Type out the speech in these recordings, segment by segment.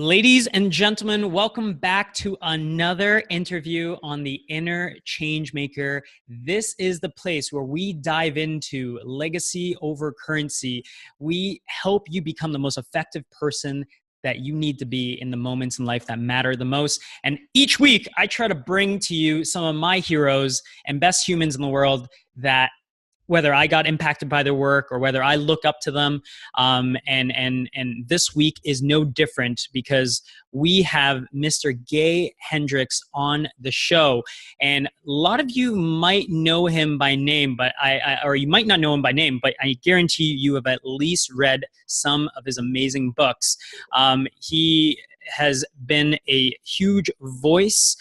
Ladies and gentlemen, welcome back to another interview on the Inner Changemaker. This is the place where we dive into legacy over currency. We help you become the most effective person that you need to be in the moments in life that matter the most. And each week, I try to bring to you some of my heroes and best humans in the world that whether I got impacted by their work or whether I look up to them. And this week is no different because we have Mr. Hendricks on the show. And a lot of you might know him by name, but or you might not know him by name, but I guarantee you have at least read some of his amazing books. He has been a huge voice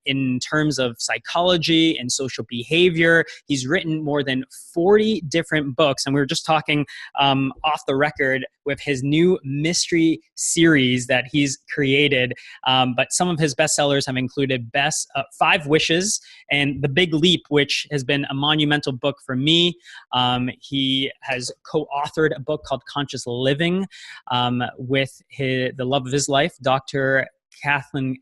in terms of psychology and social behavior. He's written more than 40 different books, and we were just talking off the record with his new mystery series that he's created. But some of his bestsellers have included Five Wishes and The Big Leap, which has been a monumental book for me. He has co-authored a book called Conscious Living with the love of his life, Dr.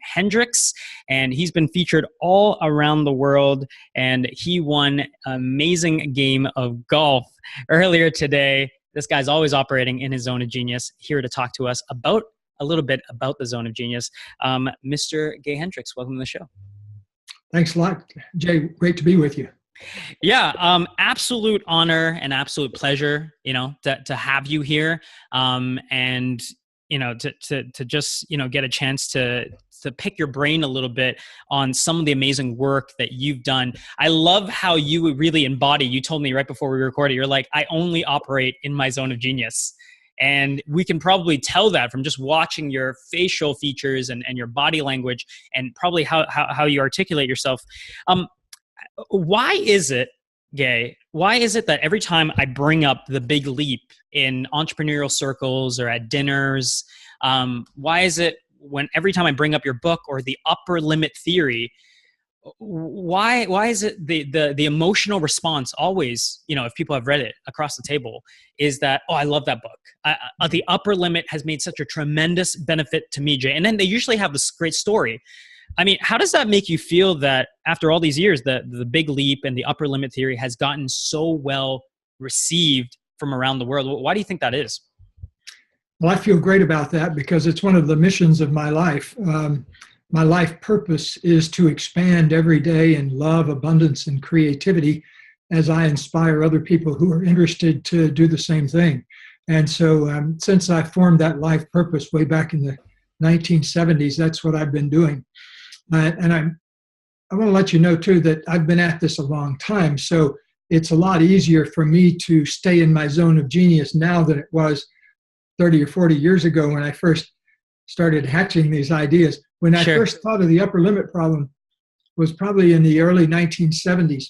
Hendricks, and he's been featured all around the world, and he won an amazing game of golf earlier today. This guy's always operating in his zone of genius, here to talk to us about a little bit about the zone of genius. Mr. Hendricks, welcome to the show. Thanks a lot, Jay. Great to be with you. Yeah, absolute honor and absolute pleasure, to have you here. And to just, get a chance to pick your brain a little bit on some of the amazing work that you've done. I love how you really embody, you told me right before we recorded, you're like, I only operate in my zone of genius. And we can probably tell that from just watching your facial features and your body language and probably how you articulate yourself. Why is it, why is it that every time I bring up The Big Leap in entrepreneurial circles or at dinners, why is it when every time I bring up your book or the upper limit theory, why is it the emotional response always, if people have read it across the table, is that, oh, I love that book. The upper limit has made such a tremendous benefit to me, Jay. And then they usually have this great story. I mean, how does that make you feel that after all these years, the Big Leap and the upper limit theory has gotten so well received from around the world? Why do you think that is? Well, I feel great about that because it's one of the missions of my life. My life purpose is to expand every day in love, abundance, and creativity as I inspire other people who are interested to do the same thing. And so since I formed that life purpose way back in the 1970s, that's what I've been doing. And I want to let you know, too, that I've been at this a long time. So it's a lot easier for me to stay in my zone of genius now than it was 30 or 40 years ago when I first started hatching these ideas. When I first thought of the upper limit problem was probably in the early 1970s.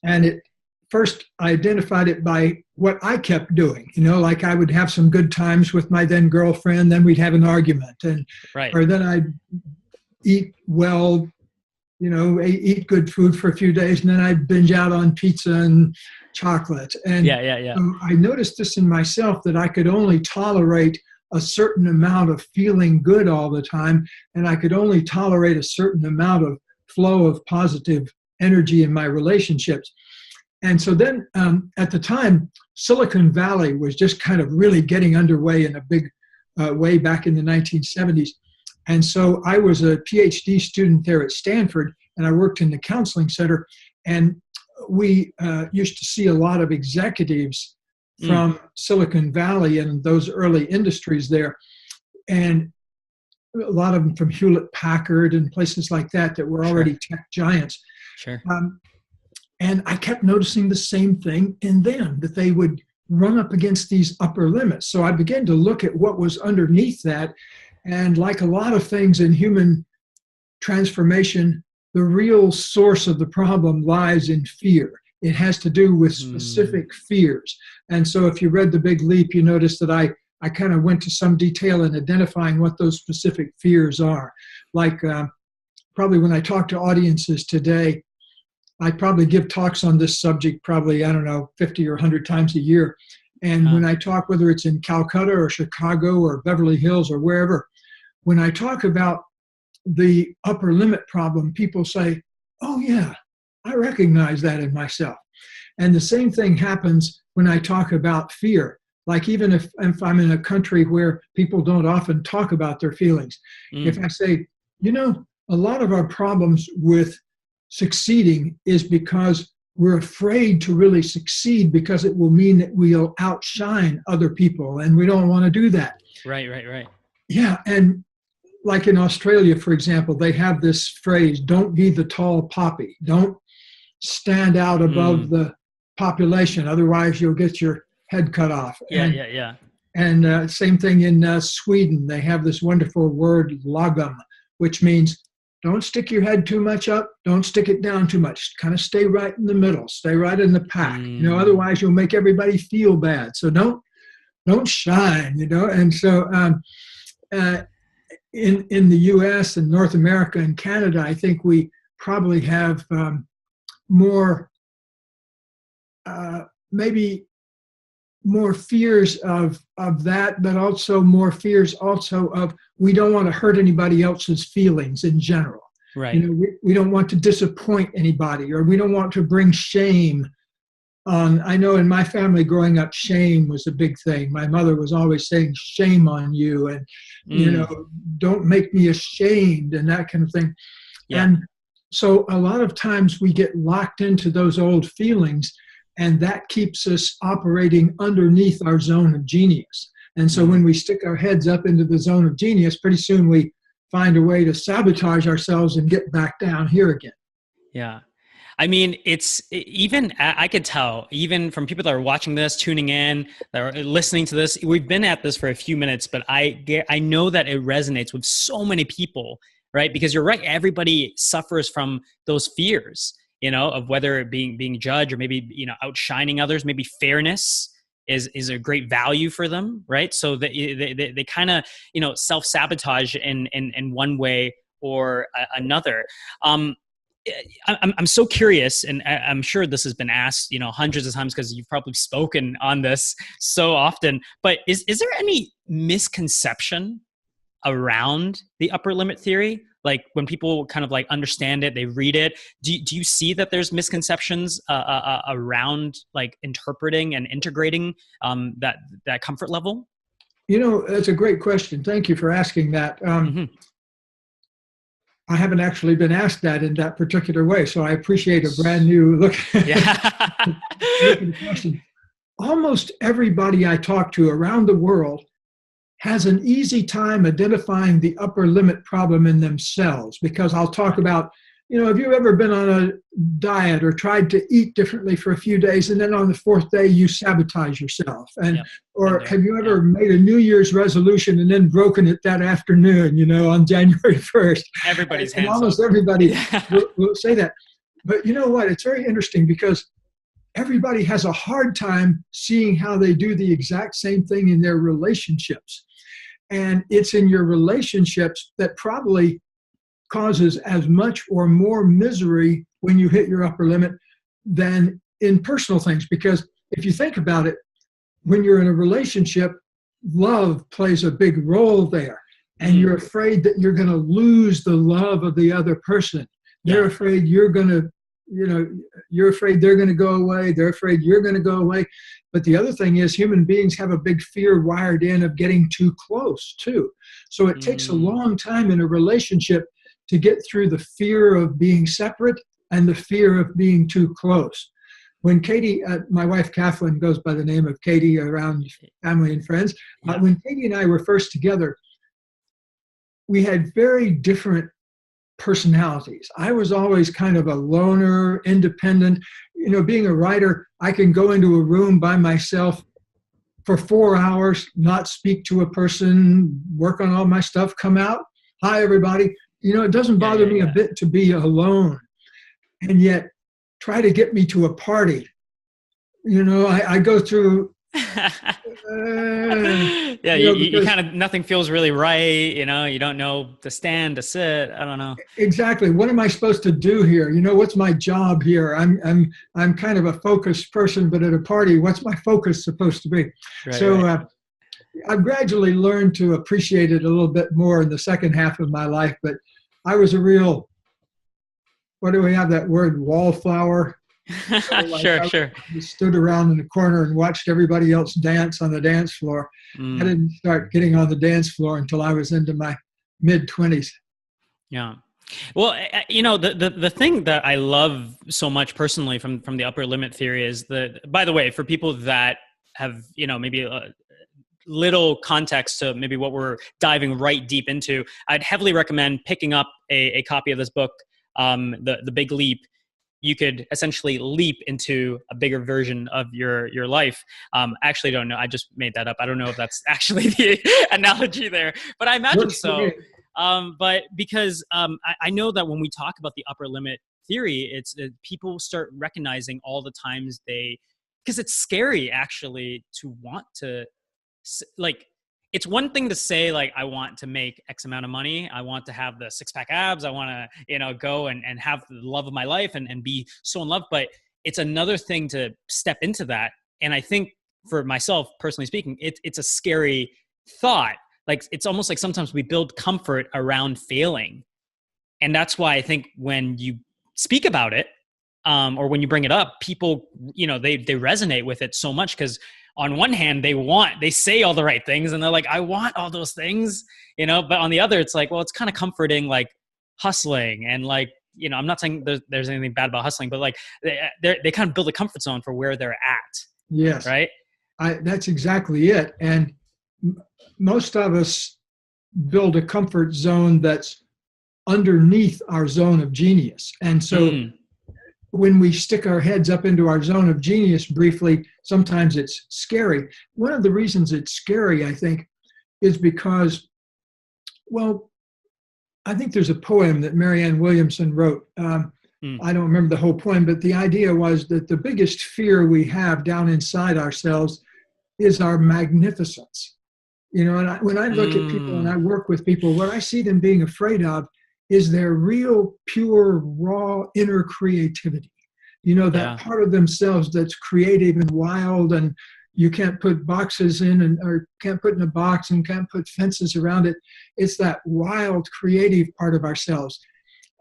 And first I identified it by what I kept doing. Like I would have some good times with my then girlfriend, then we'd have an argument. Or then I'd eat well, eat good food for a few days, and then I'd binge out on pizza and chocolate. And I noticed this in myself, that I could only tolerate a certain amount of feeling good all the time, and I could only tolerate a certain amount of flow of positive energy in my relationships. And so then at the time, Silicon Valley was just kind of really getting underway in a big way back in the 1970s. And so I was a PhD student there at Stanford, and I worked in the counseling center. And we used to see a lot of executives from Silicon Valley and those early industries there. And a lot of them from Hewlett Packard and places like that were already tech giants. And I kept noticing the same thing in them, that they would run up against these upper limits. So I began to look at what was underneath that. And like a lot of things in human transformation, the real source of the problem lies in fear. It has to do with specific fears. And so if you read The Big Leap, you notice that I kind of went to some detail in identifying what those specific fears are. Like probably when I talk to audiences today, I probably give talks on this subject probably, 50 or 100 times a year. And when I talk, whether it's in Calcutta or Chicago or Beverly Hills or wherever, when I talk about the upper limit problem, people say, oh yeah, I recognize that in myself. And the same thing happens when I talk about fear. Like even if I'm in a country where people don't often talk about their feelings, if I say, you know, a lot of our problems with succeeding is because we're afraid to really succeed because it will mean that we'll outshine other people, and we don't want to do that. Right. Yeah, and like in Australia, for example, they have this phrase, don't be the tall poppy. Don't stand out above the population, otherwise you'll get your head cut off. Yeah. And same thing in Sweden. They have this wonderful word, lagom, which means don't stick your head too much up, don't stick it down too much. Kind of stay right in the middle, stay right in the pack. You know, otherwise you'll make everybody feel bad. So don't shine, you know. And so in the U.S. and North America and Canada, I think we probably have more, maybe more fears of that, but also more fears also of we don't want to hurt anybody else's feelings in general. Right. You know, we don't want to disappoint anybody, or we don't want to bring shame on. I know in my family growing up, shame was a big thing. My mother was always saying, shame on you, and you know, don't make me ashamed, and that kind of thing. Yeah. And so a lot of times we get locked into those old feelings, and that keeps us operating underneath our zone of genius. And so when we stick our heads up into the zone of genius, pretty soon we find a way to sabotage ourselves and get back down here again. Yeah. I mean, it's even, I could tell, even from people that are watching this, tuning in, that are listening to this, we've been at this for a few minutes, but I know that it resonates with so many people, right? Because you're right, everybody suffers from those fears, you know, of whether it being judged or maybe, you know, outshining others, maybe fairness is a great value for them, right? So they kind of, you know, self-sabotage in one way or another. I'm so curious, and I'm sure this has been asked, you know, hundreds of times because you've probably spoken on this so often, but is there any misconception around the upper limit theory? Like when people kind of like understand it, they read it. Do you see that there's misconceptions around like interpreting and integrating that comfort level? You know, that's a great question. Thank you for asking that. I haven't actually been asked that in that particular way, so I appreciate a brand new look at the question. Almost everybody I talk to around the world has an easy time identifying the upper limit problem in themselves, because I'll talk about, you know, have you ever been on a diet or tried to eat differently for a few days, and then on the fourth day you sabotage yourself? And or have you ever made a New Year's resolution and then broken it that afternoon, you know, on January 1st? Everybody's and almost everybody will say that. But you know what? It's very interesting because everybody has a hard time seeing how they do the exact same thing in their relationships. And it's in your relationships that probably causes as much or more misery when you hit your upper limit than in personal things. Because if you think about it, when you're in a relationship, love plays a big role there. And you're afraid that you're going to lose the love of the other person. They're afraid you're going to, you know, you're afraid they're going to go away. They're afraid you're going to go away. But the other thing is human beings have a big fear wired in of getting too close too. So it takes a long time in a relationship to get through the fear of being separate and the fear of being too close. When Katie, my wife Kathleen goes by the name of Katie around family and friends, when Katie and I were first together, we had very different personalities. I was always kind of a loner, independent. You know, being a writer, I can go into a room by myself for 4 hours, not speak to a person, work on all my stuff, come out, hi everybody. You know, it doesn't bother me a bit to be alone. And yet, try to get me to a party. You know, I go through. You kind of, nothing feels really right. You know, you don't know to stand, to sit. I don't know. Exactly. What am I supposed to do here? You know, what's my job here? I'm kind of a focused person, but at a party, what's my focus supposed to be? I've gradually learned to appreciate it a little bit more in the second half of my life, but I was a real, what do we have that word, wallflower? Like Sure, I sure. just stood around in the corner and watched everybody else dance on the dance floor. I Mm, didn't start getting on the dance floor until I was into my mid-20s. yeah. Well, the thing that I love so much personally from the upper limit theory is that, by the way, for people that have, maybe a little context to maybe what we're diving right deep into, I'd heavily recommend picking up a copy of this book, the Big Leap. You could essentially leap into a bigger version of your life. I actually don't know. I just made that up. I don't know if that's actually the analogy there, but I imagine Works for so. me. But because I know that when we talk about the upper limit theory, it's people start recognizing all the times because it's scary actually to want to, like, it's one thing to say, like, I want to make X amount of money. I want to have the six pack abs. I want to, go and have the love of my life and be so in love. But it's another thing to step into that. And I think for myself, personally speaking, it's a scary thought. Like, it's almost like sometimes we build comfort around failing. And that's why I think when you speak about it, or when you bring it up, people, they resonate with it so much, because on one hand, they say all the right things and they're like, I want all those things, but on the other, it's like, well, it's kind of comforting, like hustling and like, I'm not saying there's anything bad about hustling, but like they kind of build a comfort zone for where they're at. Yes, Right. that's exactly it. And most of us build a comfort zone that's underneath our zone of genius. And so when we stick our heads up into our zone of genius briefly, sometimes it's scary. One of the reasons it's scary, I think, is because, well, I think there's a poem that Marianne Williamson wrote. I don't remember the whole poem, but the idea was that the biggest fear we have down inside ourselves is our magnificence. And when I look at people and I work with people, what I see them being afraid of is their real, pure, raw inner creativity. That part of themselves that's creative and wild, and you can't put boxes in or can't put in a box and can't put fences around it. It's that wild, creative part of ourselves.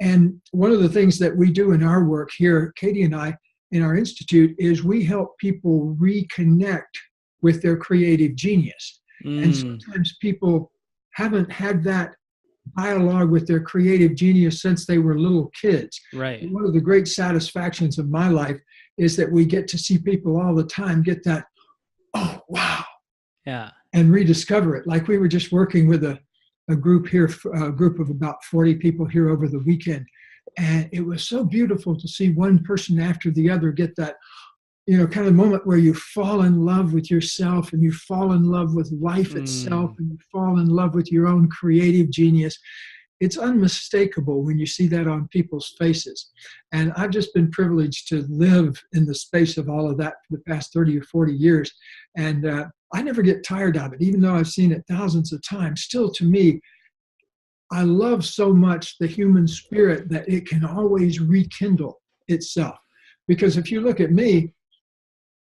And one of the things that we do in our work here, Katie and I, in our institute, is we help people reconnect with their creative genius. And sometimes people haven't had that dialogue with their creative genius since they were little kids. Right. And one of the great satisfactions of my life is that we get to see people all the time get that, oh, wow. Yeah. And rediscover it. Like we were just working with a group here, a group of about 40 people here over the weekend. And it was so beautiful to see one person after the other get that, kind of moment where you fall in love with yourself and you fall in love with life itself and you fall in love with your own creative genius. It's unmistakable when you see that on people's faces. And I've just been privileged to live in the space of all of that for the past 30 or 40 years. And I never get tired of it, even though I've seen it thousands of times. Still, to me, I love so much the human spirit that it can always rekindle itself. Because if you look at me,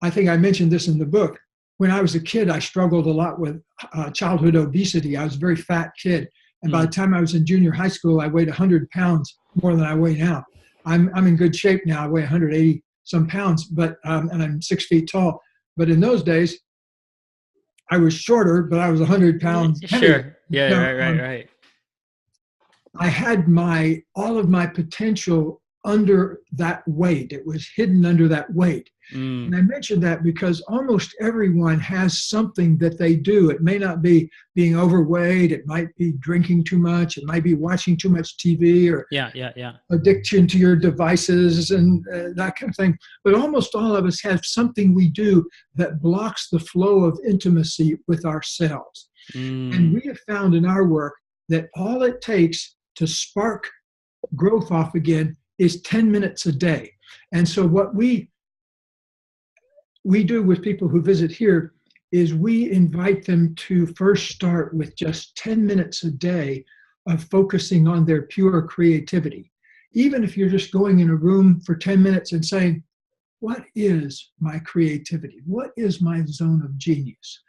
I think I mentioned this in the book. When I was a kid, I struggled a lot with childhood obesity. I was a very fat kid. And by the time I was in junior high school, I weighed 100 pounds more than I weigh now. I'm in good shape now. I weigh 180 some pounds, but and I'm 6 feet tall. But in those days, I was shorter, but I was 100 pounds heavier. Sure. Yeah. Right. I had all of my potential under that weight. It was hidden under that weight. And I mentioned that because almost everyone has something that they do. It may not be being overweight. It might be drinking too much. It might be watching too much TV or addiction to your devices and that kind of thing. But almost all of us have something we do that blocks the flow of intimacy with ourselves. And we have found in our work that all it takes to spark growth off again is 10 minutes a day. And so what we do with people who visit here is we invite them to first start with just 10 minutes a day of focusing on their pure creativity. Even if you're just going in a room for 10 minutes and saying, what is my creativity? What is my zone of genius?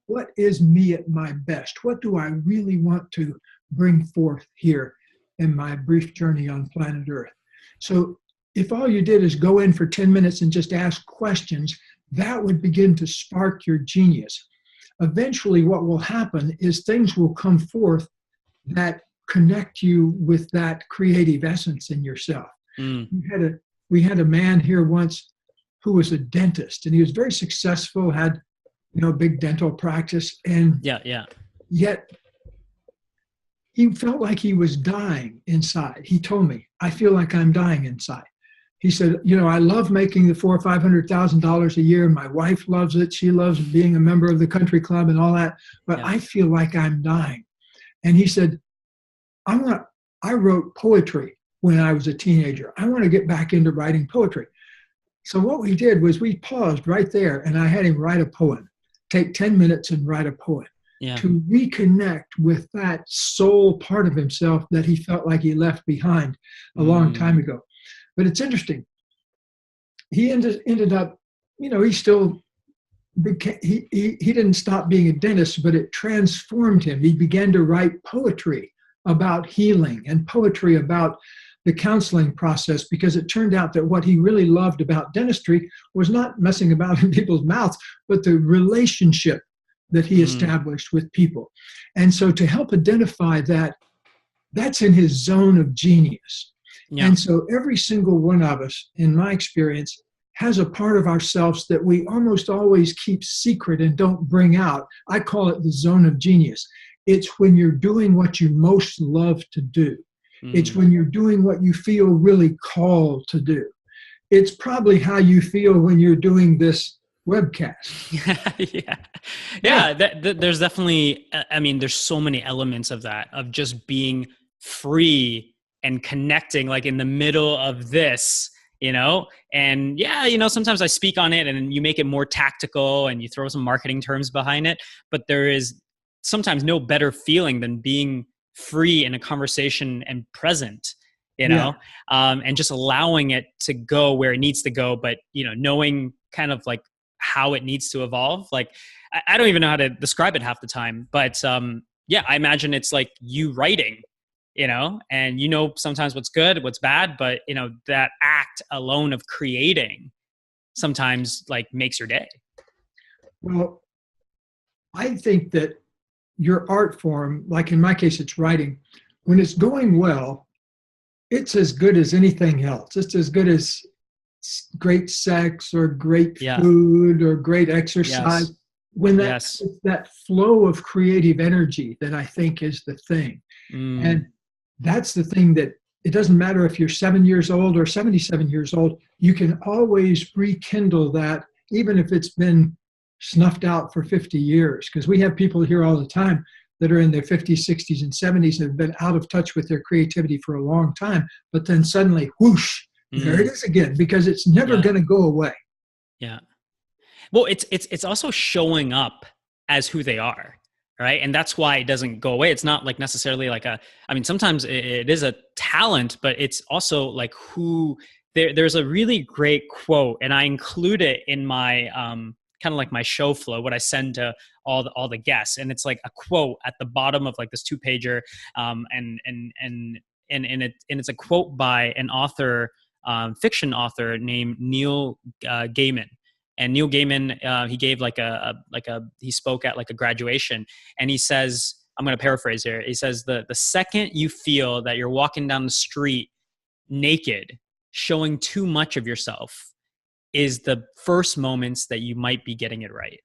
what is me at my best? What do I really want to bring forth here in my brief journey on planet Earth? So if all you did is go in for 10 minutes and just ask questions, that would begin to spark your genius. Eventually, what will happen is things will come forth that connect you with that creative essence in yourself. Mm. We had a man here once who was a dentist, and he was very successful, had a big dental practice, and yet he felt like he was dying inside. He told me, "I feel like I'm dying inside." He said, "I love making the $400,000 or $500,000 a year. My wife loves it. She loves being a member of the country club and all that. But I feel like I'm dying." And he said, I wrote poetry when I was a teenager. I want to get back into writing poetry. So what we did was we paused right there, and I had him write a poem. Take 10 minutes and write a poem to reconnect with that soul part of himself that he felt like he left behind a long time ago. But it's interesting. He ended up, he still became, he didn't stop being a dentist, but it transformed him. He began to write poetry about healing and poetry about the counseling process, because it turned out that what he really loved about dentistry was not messing about in people's mouths, but the relationship that he established with people. And so to help identify that, that's in his zone of genius. Yeah. And so every single one of us, in my experience, has a part of ourselves that we almost always keep secret and don't bring out. I call it the zone of genius. It's when you're doing what you most love to do. It's when you're doing what you feel really called to do. It's probably how you feel when you're doing this webcast. There's definitely, there's so many elements of that, of just being free and connecting, like in the middle of this, and sometimes I speak on it and you make it more tactical and you throw some marketing terms behind it, but there is sometimes no better feeling than being free in a conversation and present, and just allowing it to go where it needs to go, but knowing kind of like how it needs to evolve. Like I don't even know how to describe it half the time, but I imagine it's like you writing, and sometimes what's good, what's bad, but that act alone of creating sometimes like makes your day. Well, I think that your art form, like in my case, it's writing, when it's going well, it's as good as anything else. It's as good as great sex or great food or great exercise. When that flow of creative energy that I think is the thing. And that's the thing that it doesn't matter if you're 7 years old or 77 years old, you can always rekindle that, even if it's been snuffed out for 50 years, because we have people here all the time that are in their 50s, 60s, and 70s and have been out of touch with their creativity for a long time, but then suddenly, whoosh, there it is again, because it's never going to go away. Yeah. Well, it's also showing up as who they are, right? And that's why it doesn't go away. It's not like necessarily like sometimes it is a talent, but it's also like who. There's a really great quote, and I include it in my kind of like my show flow, what I send to all the guests, and it's like a quote at the bottom of like this 2-pager, and it's a quote by an author, fiction author named Neil Gaiman. And Neil Gaiman, he gave he spoke at like a graduation, and he says, I'm going to paraphrase here. He says, the second you feel that you're walking down the street naked, showing too much of yourself, is the first moments that you might be getting it right.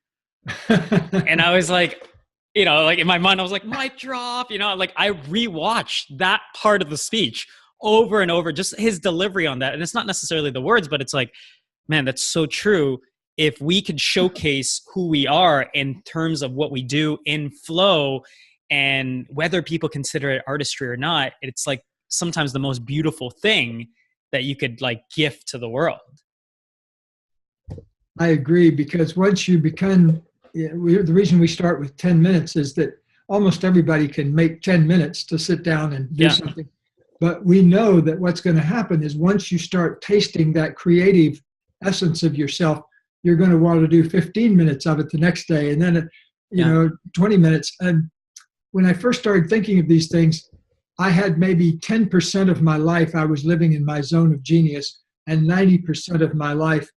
And I was like, like in my mind, I was like, mic drop, like I rewatched that part of the speech over and over, just his delivery on that. And it's not necessarily the words, but it's like, man, that's so true. If we could showcase who we are in terms of what we do in flow, and whether people consider it artistry or not, it's like sometimes the most beautiful thing that you could like gift to the world. I agree, because once you become, the reason we start with 10 minutes is that almost everybody can make 10 minutes to sit down and do something. But we know that what's going to happen is once you start tasting that creative essence of yourself, you're going to want to do 15 minutes of it the next day. And then Yeah. 20 minutes. And when I first started thinking of these things, I had maybe 10% of my life I was living in my zone of genius, and 90% of my life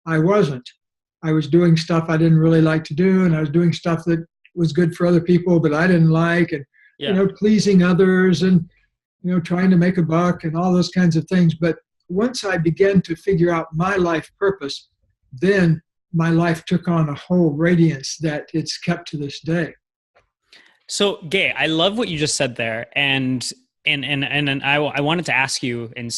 I wasn't. I was doing stuff I didn't really like to do, and I was doing stuff that was good for other people, but I didn't like, and pleasing others, and trying to make a buck, and all those kinds of things. But once I began to figure out my life purpose, then my life took on a whole radiance that it's kept to this day. So, Gay, I love what you just said there, and I wanted to ask you in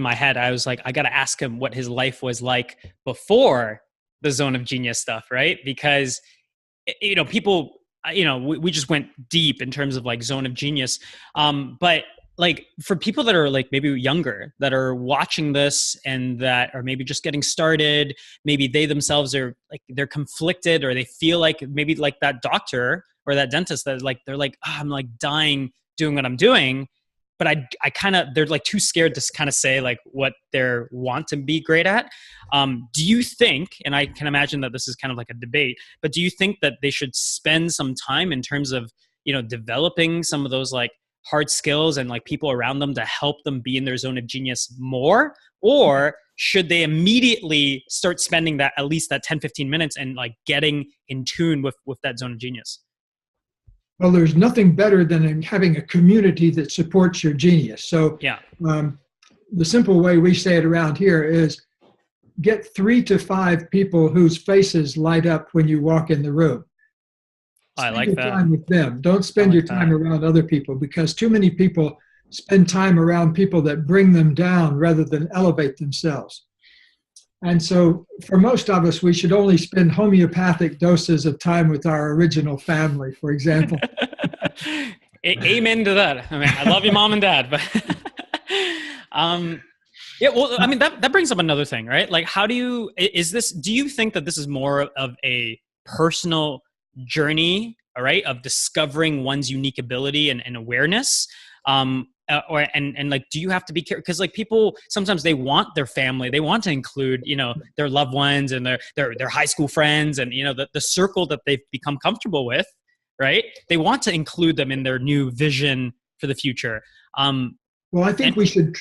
my head, I was like, I got to ask him what his life was like before the zone of genius stuff, right? Because people, we just went deep in terms of like zone of genius, but like for people that are like maybe younger that are watching this and that are maybe just getting started, maybe they themselves are like they're conflicted, or they feel like maybe like that doctor or that dentist that like they're like, oh, I'm like dying doing what I'm doing, but I kind of, they're like too scared to kind of say like what they want to be great at. Do you think, and I can imagine that this is kind of like a debate, but do you think that they should spend some time in terms of developing some of those like hard skills and like people around them to help them be in their zone of genius more? Or should they immediately start spending that, at least that 10-15 minutes, and like getting in tune with that zone of genius? Well, there's nothing better than having a community that supports your genius. So the simple way we say it around here is get 3 to 5 people whose faces light up when you walk in the room. I like Spend that. your time with them. Don't spend your time around other people, because too many people spend time around people that bring them down rather than elevate themselves. And so for most of us, we should only spend homeopathic doses of time with our original family, for example. Amen to that. I mean, I love your mom and dad, but yeah, well, I mean, that brings up another thing, right? Like, do you think that this is more of a personal journey, all right, of discovering one's unique ability and awareness? And like, do you have to be careful? Because like people, sometimes they want their family, they want to include, their loved ones and their high school friends and, the circle that they've become comfortable with, right? They want to include them in their new vision for the future. Well, I think we should,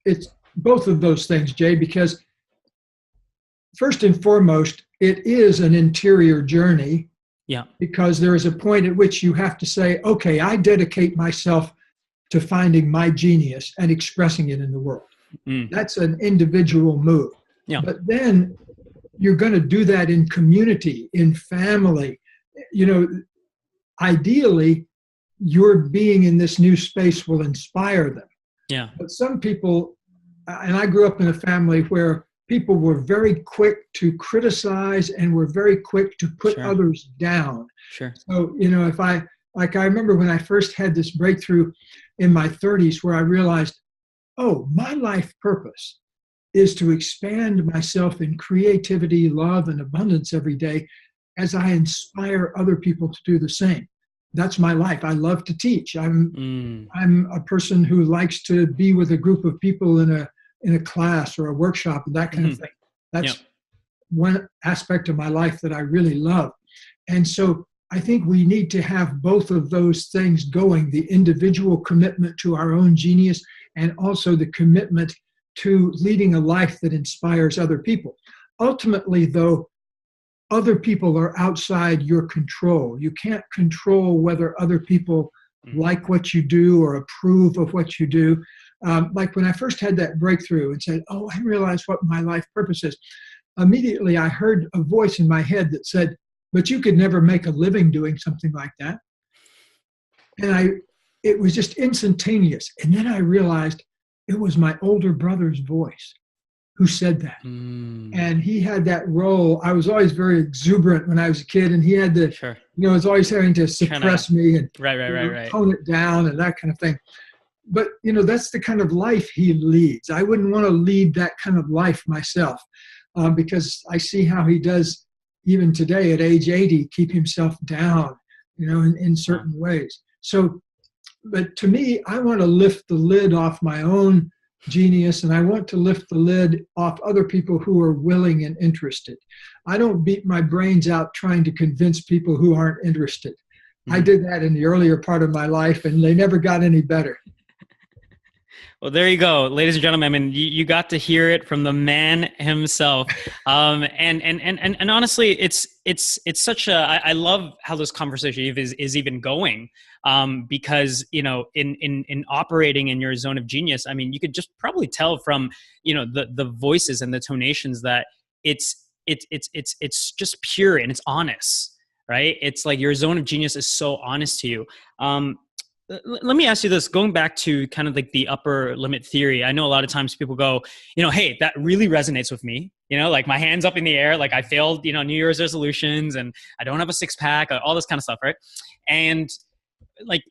it's both of those things, Jay, because first and foremost, it is an interior journey. Yeah. Because there is a point at which you have to say, okay, I dedicate myself to finding my genius and expressing it in the world. That's an individual move. Yeah. But then you're going to do that in community, in family. Ideally, your being in this new space will inspire them. Yeah. But some people, and I grew up in a family where people were very quick to criticize and were very quick to put others down. Sure. So, I remember when I first had this breakthrough in my 30s where I realized, oh, my life purpose is to expand myself in creativity, love, and abundance every day as I inspire other people to do the same. That's my life. I love to teach. I'm a person who likes to be with a group of people in a class or a workshop and that kind of thing. That's one aspect of my life that I really love. And so I think we need to have both of those things going, the individual commitment to our own genius and also the commitment to leading a life that inspires other people. Ultimately, though, other people are outside your control. You can't control whether other people like what you do or approve of what you do. Like when I first had that breakthrough and said, oh, I realized what my life purpose is, immediately I heard a voice in my head that said, but you could never make a living doing something like that. And it was just instantaneous. And then I realized it was my older brother's voice who said that. And he had that role. I was always very exuberant when I was a kid, and he had to, was always having to suppress me and tone it down and that kind of thing. But, that's the kind of life he leads. I wouldn't want to lead that kind of life myself because I see how he does, even today at age 80, keep himself down, in certain ways. So, but to me, I want to lift the lid off my own genius, and I want to lift the lid off other people who are willing and interested. I don't beat my brains out trying to convince people who aren't interested. I did that in the earlier part of my life, and they never got any better. Well, there you go, ladies and gentlemen. I mean, you got to hear it from the man himself. And honestly, it's such a. I love how this conversation is even going, because in operating in your zone of genius, I mean, you could just probably tell from the voices and the tonations that it's just pure and it's honest, right? It's like your zone of genius is so honest to you. Let me ask you this, going back to kind of like the upper limit theory. I know a lot of times people go, hey, that really resonates with me. Like my hands up in the air, like I failed, New Year's resolutions and I don't have a six pack, all this kind of stuff. Right. And like,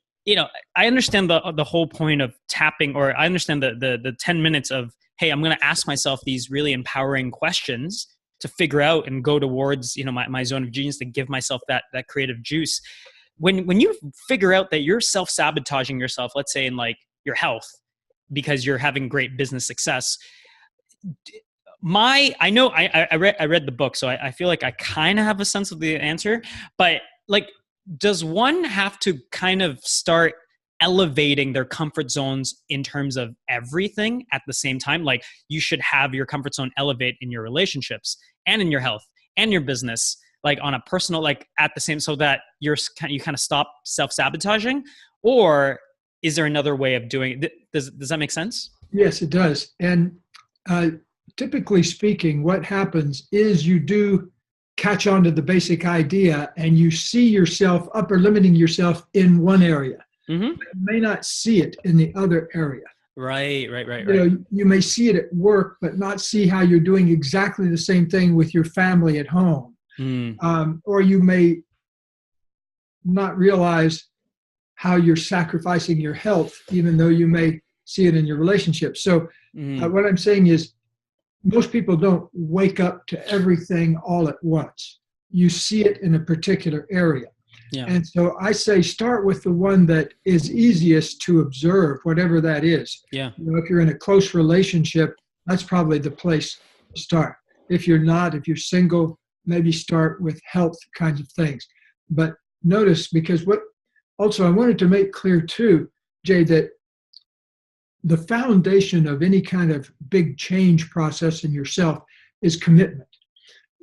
I understand the whole point of tapping, or I understand the 10 minutes of, hey, I'm going to ask myself these really empowering questions to figure out and go towards, my zone of genius, to give myself that creative juice. When you figure out that you're self-sabotaging yourself, let's say in like your health, because you're having great business success, I read the book, so I feel like I kind of have a sense of the answer, but like, does one have to kind of start elevating their comfort zones in terms of everything at the same time? Like you should have your comfort zone elevate in your relationships and in your health and your business, like on a personal, like at the same, so that you kind of stop self-sabotaging? Or is there another way of doing it? Does that make sense? Yes, it does. And typically speaking, what happens is you do catch on to the basic idea and you see yourself upper limiting yourself in one area. Mm-hmm. But you may not see it in the other area. Right. You may see it at work, but not see how you're doing exactly the same thing with your family at home. Or you may not realize how you're sacrificing your health, even though you may see it in your relationship. So what I'm saying is most people don't wake up to everything all at once. You see it in a particular area. Yeah. And so I say start with the one that is easiest to observe, whatever that is. Yeah. If you're in a close relationship, that's probably the place to start. If you're not, if you're single, maybe start with health kinds of things. But notice, because I wanted to make clear too, Jay, that the foundation of any kind of big change process in yourself is commitment.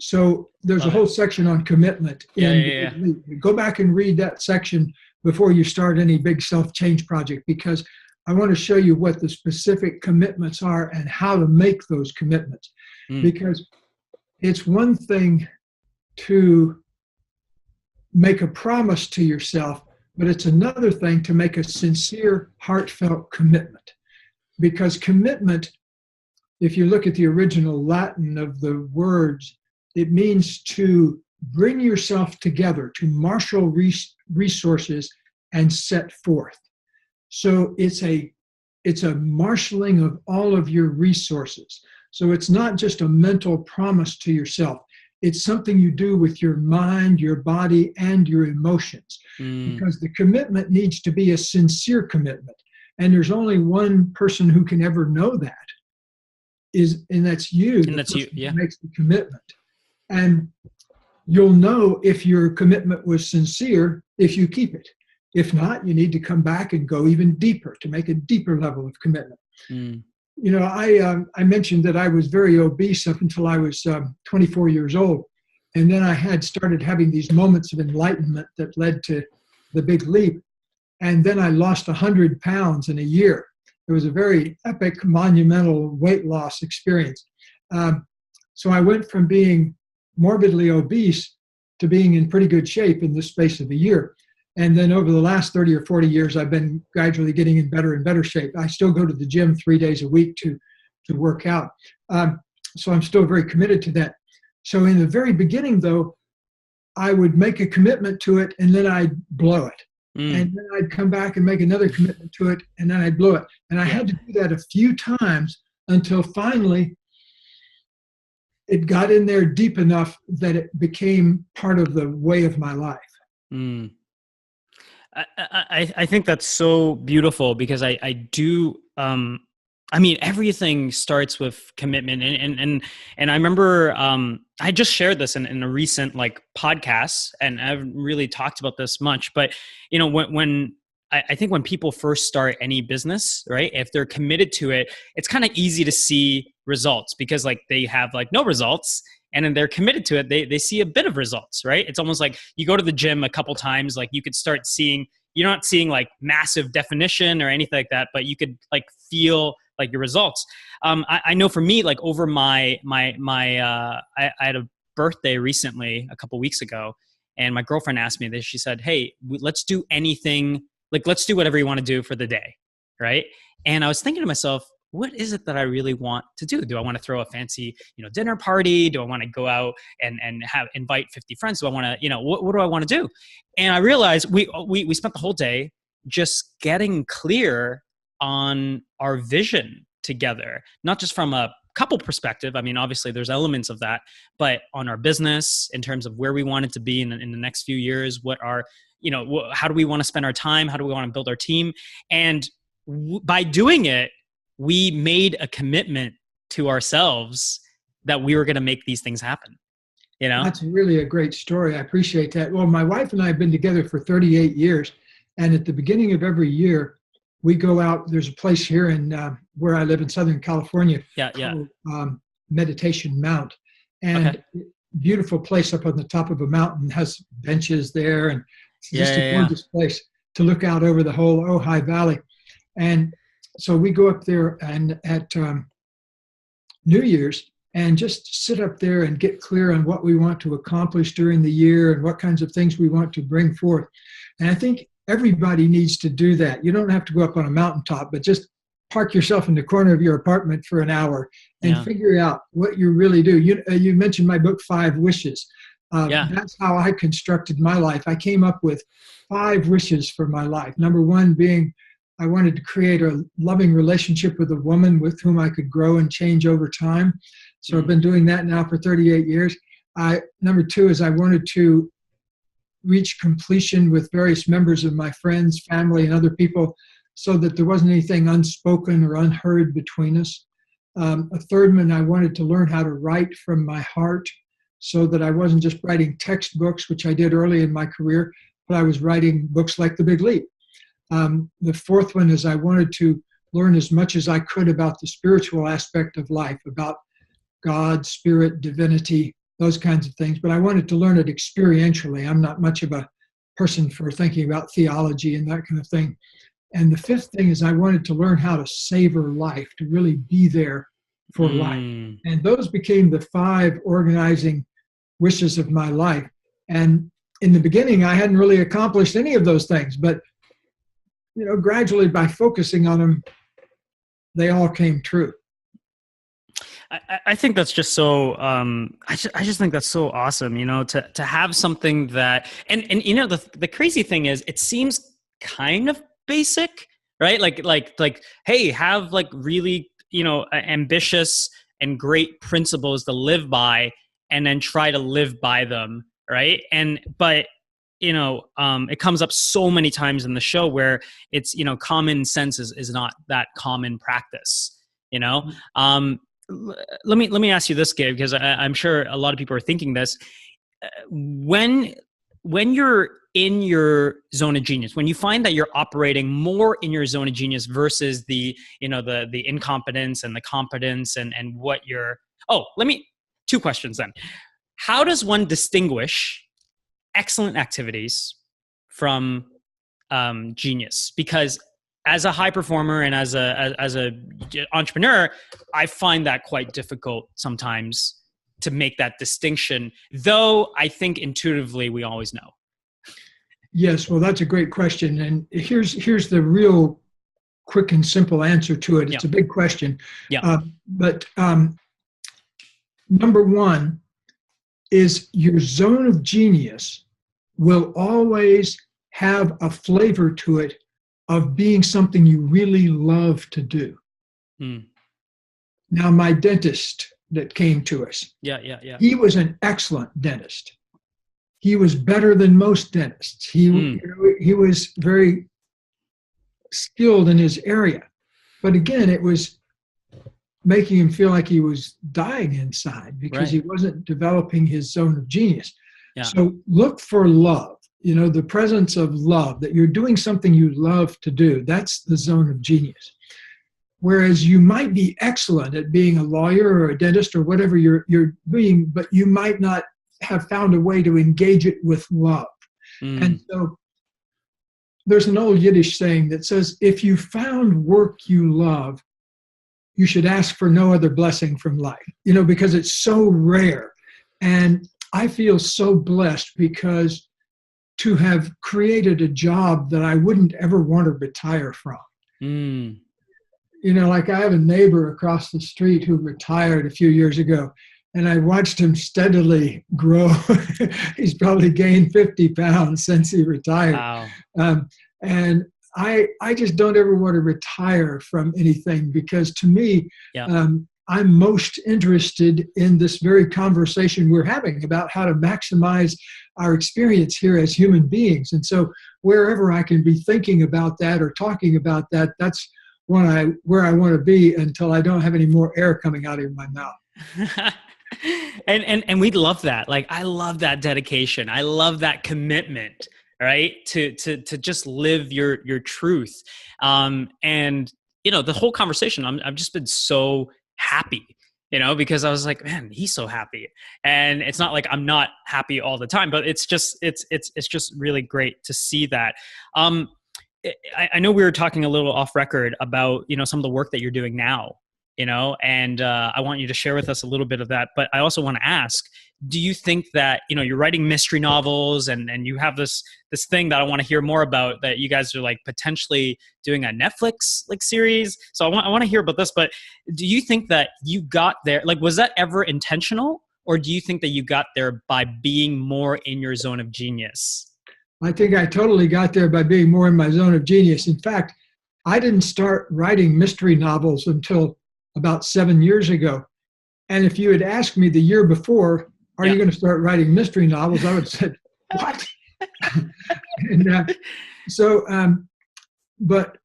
So there's a whole section on commitment. Yeah. Go back and read that section before you start any big self-change project, because I want to show you what the specific commitments are and how to make those commitments. Because it's one thing to make a promise to yourself, but it's another thing to make a sincere, heartfelt commitment. Because commitment, if you look at the original Latin of the words, it means to bring yourself together, to marshal resources and set forth. So it's a marshaling of all of your resources. So it's not just a mental promise to yourself. It's something you do with your mind, your body, and your emotions. Because the commitment needs to be a sincere commitment. And there's only one person who can ever know that, and that's you. And that's you, yeah. Who makes the commitment. And you'll know if your commitment was sincere if you keep it. If not, you need to come back and go even deeper to make a deeper level of commitment. I mentioned that I was very obese up until I was 24 years old. And then I had started having these moments of enlightenment that led to the big leap. And then I lost 100 pounds in a year. It was a very epic, monumental weight loss experience. So I went from being morbidly obese to being in pretty good shape in the space of a year. And then over the last 30 or 40 years, I've been gradually getting in better and better shape. I still go to the gym 3 days a week to work out. So I'm still very committed to that. So in the very beginning, though, I would make a commitment to it and then I'd blow it. And then I'd come back and make another commitment to it and then I'd blow it. And I had to do that a few times until finally it got in there deep enough that it became part of the way of my life. I think that's so beautiful, because I do I mean, everything starts with commitment, and I remember I just shared this in a recent like podcast, and I haven't really talked about this much, but when I think when people first start any business, right, if they're committed to it, it's kind of easy to see results because like they have like no results. And then they're committed to it. They see a bit of results, right? It's almost like you go to the gym a couple times, like you could start seeing, you're not seeing like massive definition or anything like that, but you could like feel like your results. I know for me, like over I had a birthday recently, a couple weeks ago, and my girlfriend asked me this. She said, "Hey, let's do anything. Like, let's do whatever you want to do for the day, right?" And I was thinking to myself, what is it that I really want to do? Do I want to throw a fancy, dinner party? Do I want to go out and invite 50 friends? Do I want to, what do I want to do? And I realized we spent the whole day just getting clear on our vision together, not just from a couple perspective. I mean, obviously there's elements of that, but on our business in terms of where we want it to be in the next few years, what are, how do we want to spend our time? How do we want to build our team? And by doing it, we made a commitment to ourselves that we were going to make these things happen. That's really a great story. I appreciate that. Well, my wife and I have been together for 38 years. And at the beginning of every year, we go out. There's a place here in where I live in Southern California called Meditation Mount. And beautiful place up on the top of a mountain, has benches there. And it's just a gorgeous place to look out over the whole Ojai Valley. And so we go up there and at New Year's and just sit up there and get clear on what we want to accomplish during the year and what kinds of things we want to bring forth. And I think everybody needs to do that. You don't have to go up on a mountaintop, but just park yourself in the corner of your apartment for an hour and figure out what you really do. You mentioned my book, 5 Wishes. That's how I constructed my life. I came up with 5 wishes for my life. Number 1 being, I wanted to create a loving relationship with a woman with whom I could grow and change over time. So I've been doing that now for 38 years. Number 2 is I wanted to reach completion with various members of my friends, family, and other people so that there wasn't anything unspoken or unheard between us. A third one, I wanted to learn how to write from my heart so that I wasn't just writing textbooks, which I did early in my career, but I was writing books like The Big Leap. The fourth one is I wanted to learn as much as I could about the spiritual aspect of life, about God, spirit, divinity, those kinds of things. But I wanted to learn it experientially. I'm not much of a person for thinking about theology and that kind of thing. And the fifth thing is I wanted to learn how to savor life, to really be there for life. And those became the 5 organizing wishes of my life. And in the beginning, I hadn't really accomplished any of those things, but gradually by focusing on them, they all came true. I think that's just so, I just think that's so awesome, to have something that, and the crazy thing is it seems kind of basic, right? Like, hey, have like really, ambitious and great principles to live by and then try to live by them. Right. But it comes up so many times in the show where it's, common sense is not that common practice, Let me ask you this, Gabe, because I'm sure a lot of people are thinking this. When you're in your zone of genius, when you find that you're operating more in your zone of genius versus the incompetence and the competence and what you're, 2 questions then. How does one distinguish excellent activities from genius? Because as a high performer and as a entrepreneur, I find that quite difficult sometimes to make that distinction, though I think intuitively we always know. Yes, well, that's a great question. And here's the real quick and simple answer to it. It's a big question. But number 1 is your zone of genius will always have a flavor to it of being something you really love to do. Now, my dentist that came to us, he was an excellent dentist. He was better than most dentists. He was very skilled in his area. But again, it was making him feel like he was dying inside because he wasn't developing his zone of genius. Yeah. So look for love, the presence of love, that you're doing something you love to do. That's the zone of genius. Whereas you might be excellent at being a lawyer or a dentist or whatever you're doing, but you might not have found a way to engage it with love. And so there's an old Yiddish saying that says, if you found work you love, you should ask for no other blessing from life, because it's so rare. And I feel so blessed because to have created a job that I wouldn't ever want to retire from. Like I have a neighbor across the street who retired a few years ago, and I watched him steadily grow. He's probably gained 50 pounds since he retired. Wow. And I just don't ever want to retire from anything, because to me, I'm most interested in this very conversation we're having about how to maximize our experience here as human beings. And so wherever I can be thinking about that or talking about that, that's where I want to be until I don't have any more air coming out of my mouth. And we love that. Like, I love that dedication. I love that commitment, right? To just live your truth. And the whole conversation, I've just been so happy, because I was like, man, he's so happy. And it's not like I'm not happy all the time, but it's just really great to see that. I know we were talking a little off record about, some of the work that you're doing now, and I want you to share with us a little bit of that. But I also want to ask, do you think that, you're writing mystery novels and you have this thing that I want to hear more about, that you guys are like potentially doing a Netflix series? So I want to hear about this, but do you think that you got there? Like, was that ever intentional? Or do you think that you got there by being more in your zone of genius? I think I totally got there by being more in my zone of genius. In fact, I didn't start writing mystery novels until about 7 years ago. And if you had asked me the year before, are you going to start writing mystery novels? I would have said, what? But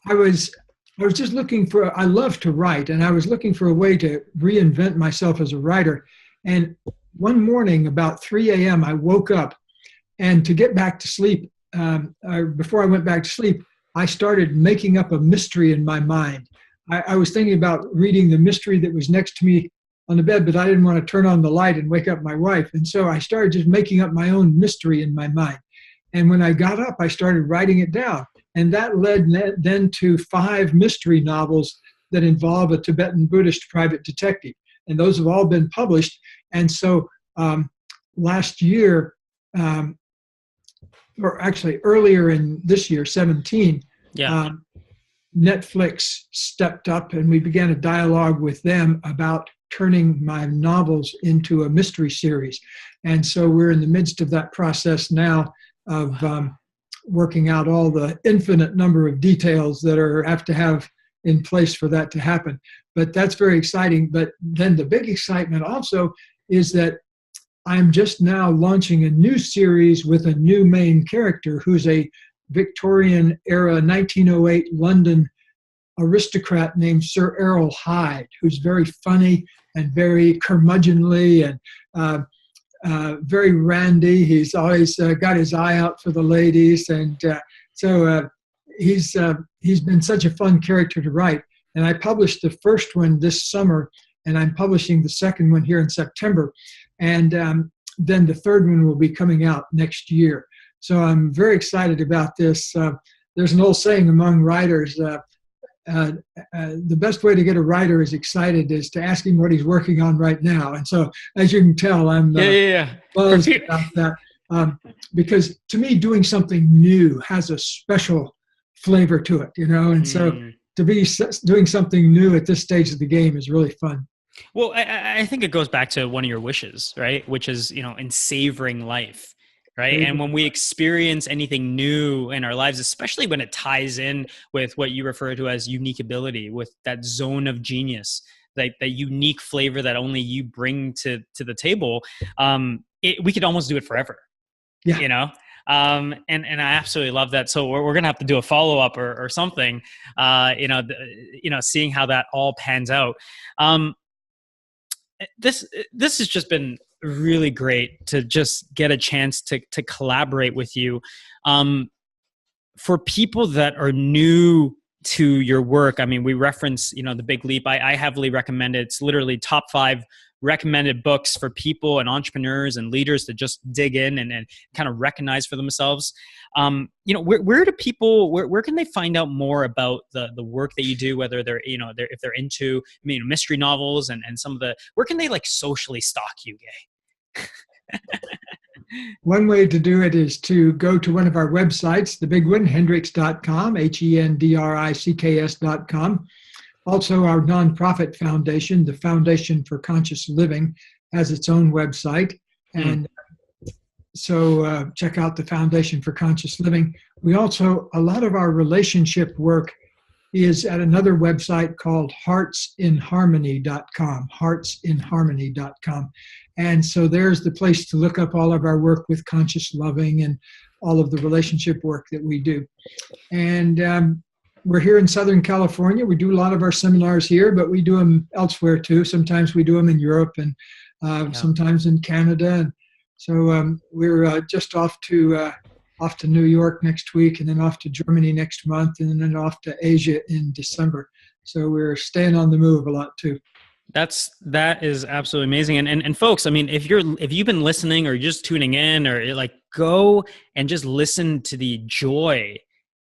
I was just looking for, I love to write, and I was looking for a way to reinvent myself as a writer. And one morning about 3 a.m., I woke up, and to get back to sleep, before I went back to sleep, I started making up a mystery in my mind. I was thinking about reading the mystery that was next to me on the bed, but I didn't want to turn on the light and wake up my wife. And so I started just making up my own mystery in my mind. And when I got up, I started writing it down. And that led then to 5 mystery novels that involve a Tibetan Buddhist private detective. And those have all been published. And so last year, or actually earlier in this year, 17, Netflix stepped up and we began a dialogue with them about turning my novels into a mystery series. And so we're in the midst of that process now of working out all the infinite number of details that have to have in place for that to happen. But that's very exciting. But then the big excitement also is that I'm just now launching a new series with a new main character who's a Victorian era 1908 London aristocrat named Sir Errol Hyde, who's very funny and very curmudgeonly and very randy. He's always got his eye out for the ladies. And so he's been such a fun character to write. And I published the first one this summer, and I'm publishing the second one here in September. And then the third one will be coming out next year. So I'm very excited about this. There's an old saying among writers, the best way to get a writer is excited is to ask him what he's working on right now. And so, as you can tell, I'm buzzed about that. Because to me, doing something new has a special flavor to it, and so to be doing something new at this stage of the game is really fun. Well, I think it goes back to one of your wishes, right? Which is, in savoring life, right? And when we experience anything new in our lives, especially when it ties in with what you refer to as unique ability, with that zone of genius, like that unique flavor that only you bring to the table, we could almost do it forever, And I absolutely love that. So we're going to have to do a follow-up or something, seeing how that all pans out. This has just been really great to just get a chance to collaborate with you. For people that are new to your work, I mean, we reference, The Big Leap. I heavily recommend it. It's literally top 5 recommended books for people and entrepreneurs and leaders to just dig in and kind of recognize for themselves. Where do people, where can they find out more about the work that you do, whether they're, if they're into, mystery novels and some of the, where can they like socially stalk you, Gay? One way to do it is to go to one of our websites, the big one, hendricks.com, hendricks.com. Also, our nonprofit foundation, the Foundation for Conscious Living, has its own website. And so check out the Foundation for Conscious Living. We also, a lot of our relationship work is at another website called heartsinharmony.com, heartsinharmony.com. And so there's the place to look up all of our work with conscious loving and all of the relationship work that we do. And we're here in Southern California. We do a lot of our seminars here, but we do them elsewhere too. Sometimes we do them in Europe and sometimes in Canada. And so we're just off to New York next week, and then off to Germany next month, and then off to Asia in December. So we're staying on the move a lot too. That is absolutely amazing. And folks, I mean, if you've been listening or you're just tuning in, or like, go and just listen to the joy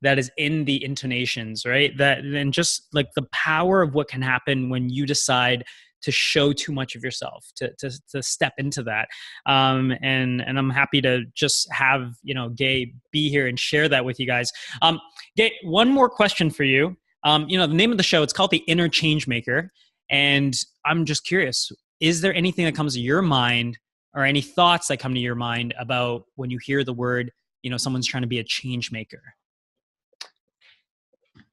that is in the intonations, right? And just like the power of what can happen when you decide to show too much of yourself, to step into that. And I'm happy to just have, Gay be here and share that with you guys. Gay, one more question for you. The name of the show, it's called the Inner Changemaker. And I'm just curious, is there anything that comes to your mind or any thoughts that come to your mind about when you hear the word, someone's trying to be a change maker?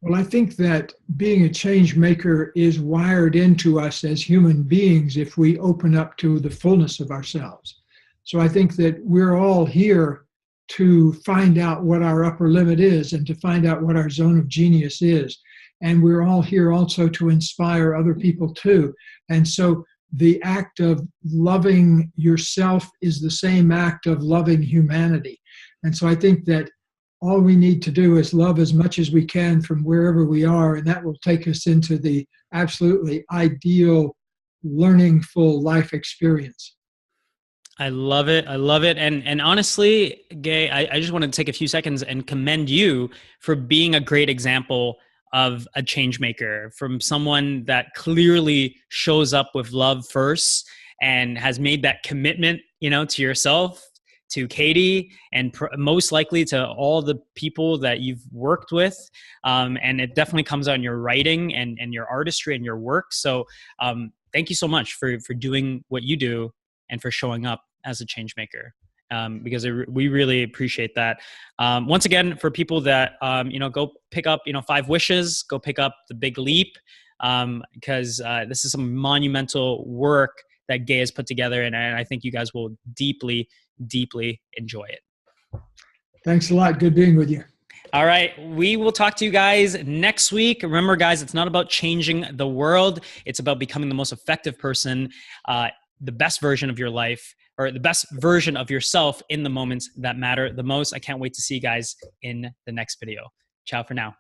Well, I think that being a change maker is wired into us as human beings if we open up to the fullness of ourselves. So I think that we're all here to find out what our upper limit is and to find out what our zone of genius is. And we're all here also to inspire other people too. And so the act of loving yourself is the same act of loving humanity. And so I think that all we need to do is love as much as we can from wherever we are, and that will take us into the absolutely ideal, learningful life experience. I love it. I love it. And honestly, Gay, I just want to take a few seconds and commend you for being a great example of a change maker, from someone that clearly shows up with love first and has made that commitment, to yourself, to Katie, and most likely to all the people that you've worked with. And it definitely comes out in your writing and your artistry and your work. So thank you so much for doing what you do and for showing up as a change maker. Because we really appreciate that. Once again, for people that, go pick up, 5 Wishes, go pick up The Big Leap, because this is some monumental work that Gay has put together. And I think you guys will deeply, deeply enjoy it. Thanks a lot. Good being with you. All right. We will talk to you guys next week. Remember, guys, it's not about changing the world. It's about becoming the most effective person, the best version of your life, or the best version of yourself in the moments that matter the most. I can't wait to see you guys in the next video. Ciao for now.